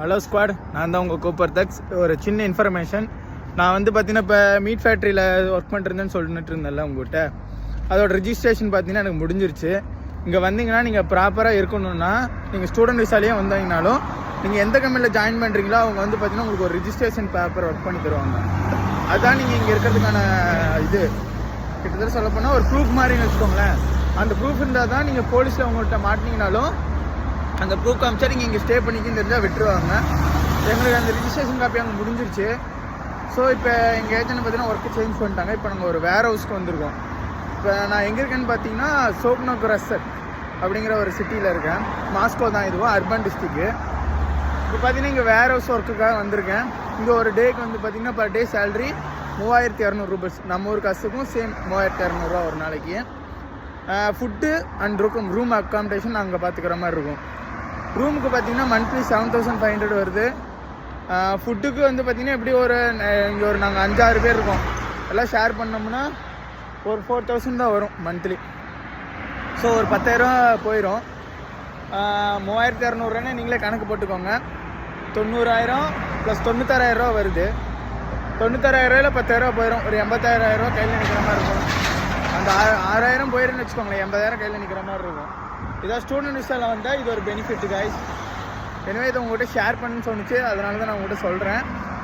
Hello squad, நான் தான் உங்கள் கோப்பர் தக்ஸ். ஒரு சின்ன இன்ஃபர்மேஷன். நான் வந்து பார்த்தீங்கன்னா இப்போ மீட் ஃபேக்ட்ரியில் ஒர்க் பண்ணிருந்தேன்னு சொல்லிட்டு இருந்தேன்ல உங்கள்கிட்ட. அதோட ரிஜிஸ்ட்ரேஷன் பார்த்தீங்கன்னா எனக்கு முடிஞ்சிருச்சு. இங்கே வந்தீங்கன்னா நீங்கள் ப்ராப்பராக இருக்கணும்னா நீங்கள் ஸ்டூடெண்ட் விசாலேயே வந்தீங்கனாலும் நீங்கள் எந்த கம்பெனியில் ஜாயின் பண்ணுறீங்களோ அவங்க வந்து பார்த்தீங்கன்னா உங்களுக்கு ஒரு ரிஜிஸ்ட்ரேஷன் பேப்பர் ஒர்க் பண்ணி தருவாங்க. அதுதான் நீங்கள் இங்கே இருக்கிறதுக்கான இது. கிட்டத்தட்ட சொல்லப்போனால் ஒரு ப்ரூஃப் மாதிரின்னு வச்சுக்கோங்களேன். அந்த ப்ரூஃப் இருந்தால் தான் நீங்கள் போலீஸில் உங்கள்கிட்ட மாட்டினீங்கனாலும் அந்த ப்ரூஃப் காமிச்சா நீங்கள் இங்கே ஸ்டே பண்ணிக்கின்னு தெரிஞ்சால் விட்டுருவாங்க. எங்களுக்கு அந்த ரிஜிஸ்ட்ரேஷன் காப்பி அங்கே முடிஞ்சிருச்சு. ஸோ இப்போ எங்கள் ஏஜென்ட் பார்த்தீங்கன்னா ஒர்க்கு சேஞ்ச் பண்ணிட்டாங்க. இப்போ நாங்கள் ஒரு வேர் ஹவுஸ்க்கு வந்திருக்கோம். இப்போ நான் எங்கே இருக்கேன்னு பார்த்தீங்கன்னா சோக்னோக்ரஸர் அப்படிங்கிற ஒரு சிட்டியில் இருக்கேன். மாஸ்கோ தான், இதுவும் அர்பன் டிஸ்ட்ரிக்ட்டு. இப்போ பார்த்தீங்கன்னா இங்கே வேர் ஹவுஸ் ஒர்க்குக்காக வந்திருக்கேன். இங்கே ஒரு டேக்கு வந்து பார்த்தீங்கன்னா பர் டே சேலரி 3200 ரூபீஸ். நம்ம ஊர் காசுக்கும் சேம் 3200 ஒரு நாளைக்கு. ஃபுட்டு அண்ட் ரூம் அக்காமடேஷன் அங்கே பார்த்துக்கிற மாதிரி இருக்கும். ரூமுக்கு பார்த்தீங்கன்னா மந்த்லி 7500 வருது. ஃபுட்டுக்கு வந்து பார்த்திங்கன்னா எப்படி இங்கே நாங்கள் 5-6 பேர் இருக்கோம். எல்லாம் ஷேர் பண்ணோம்னா ஒரு 4000 தான் வரும் மந்த்லி. ஸோ ஒரு 10,000 போயிடும். 3200 நீங்களே கணக்கு போட்டுக்கோங்க. 90,000 ப்ளஸ் 96,000 வருது. 96,000 10,000 போயிடும். ஒரு 80,000 கையில் நிற்கிற மாதிரி இருக்கும். அந்த 6,000 போயிருன்னு வச்சுக்கோங்களேன், 80,000 கையில் நிற்கிற மாதிரி இருக்கும். இதான் ஸ்டூடெண்ட் விசாவில் வந்தால் இது ஒரு பெனிஃபிட் கைஸ். எனவே இதை உங்கள்கிட்ட ஷேர் பண்ணுன்னு சொன்னிச்சு, அதனால தான் நான் உங்கள்கிட்ட சொல்கிறேன்.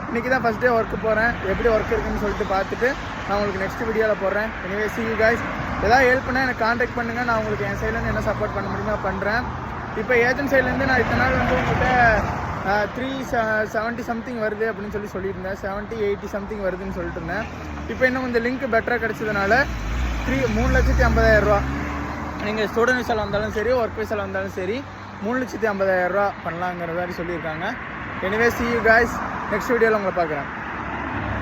இன்றைக்கி தான் ஃபஸ்ட் டே ஒர்க்கு போகிறேன். எப்படி ஒர்க் இருக்குன்னு சொல்லிட்டு பார்த்துட்டு நான் உங்களுக்கு நெக்ஸ்ட் வீடியோவில் போடுறேன். எனவே see you guys. எதாவது ஹெல்ப் பண்ணால் எனக்கு காண்டாக்ட் பண்ணுங்கள். நான் உங்களுக்கு என் சைட்லேருந்து என்ன சப்போர்ட் பண்ண முடியுமோ பண்ணுறேன். இப்போ ஏஜென்ட் சைட்லேருந்து நான் இத்தனை நாள் வந்து உங்கள்கிட்ட 370 சம்திங் வருது அப்படின்னு சொல்லியிருந்தேன். 70-80 சம்திங் வருதுன்னு சொல்லிட்டு இருந்தேன். இப்போ இன்னும் கொஞ்சம் லிங்க் பெட்டராக கிடச்சதுனால 3,50,000 நீங்கள் ஸ்டூடெண்ட் விசாவில் வந்தாலும் சரி, ஒர்க் விசாவில் வந்தாலும் சரி 3,50,000 பண்ணலாங்கிற மாதிரி சொல்லியிருக்காங்க. Anyway see you guys. Next வீடியோவில் உங்களை பார்க்குறேன்.